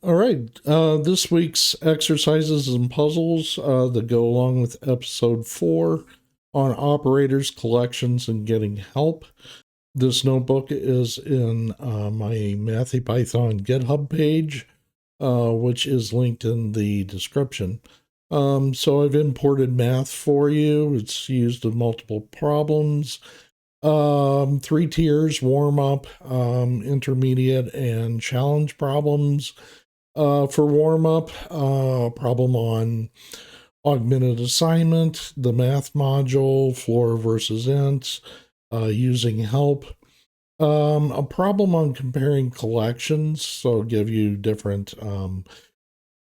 All right. This week's exercises and puzzles that go along with episode 4 on operators, collections, and getting help. This notebook is in my Mathy Python GitHub page, which is linked in the description. So I've imported math for you. It's used in multiple problems. 3 tiers: warm up, intermediate, and challenge problems. For warm up, problem on augmented assignment, the math module, floor versus ints, using help. A problem on comparing collections, so give you different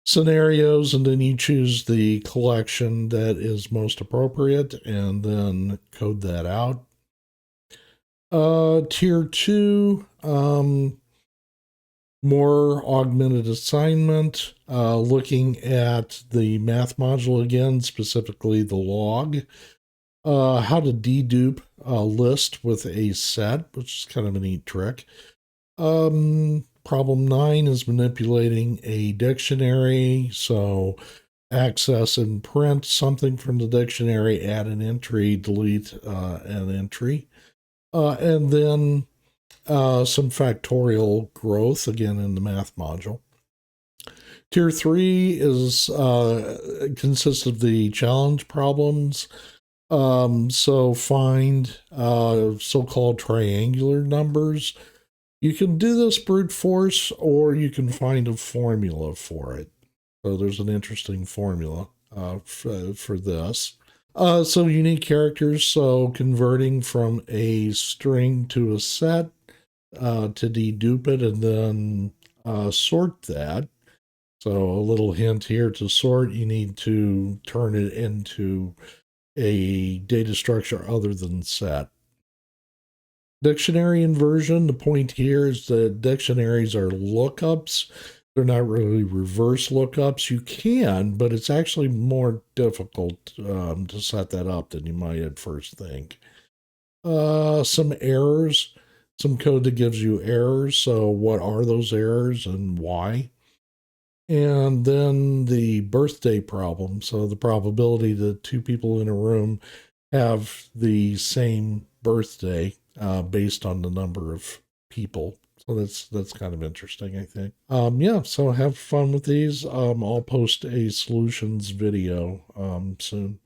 scenarios, and then you choose the collection that is most appropriate, and then code that out. Tier 2, more augmented assignment, looking at the math module again, specifically the log, how to dedupe a list with a set, which is kind of a neat trick. Problem 9 is manipulating a dictionary, so access and print something from the dictionary, add an entry, delete an entry, and then some factorial growth, again in the math module. Tier 3 is consists of the challenge problems. So find so-called triangular numbers. You can do this brute force, or you can find a formula for it. So there's an interesting formula for this. So unique characters, so converting from a string to a set, to dedupe it, and then sort that. So a little hint here: to sort, you need to turn it into a data structure other than set. Dictionary inversion, the point here is that dictionaries are lookups. They're not really reverse lookups. You can, but it's actually more difficult to set that up than you might at first think. Some errors, some code that gives you errors. So what are those errors and why? And then the birthday problem. So the probability that 2 people in a room have the same birthday based on the number of people. So that's kind of interesting, I think. Yeah, so have fun with these. I'll post a solutions video soon.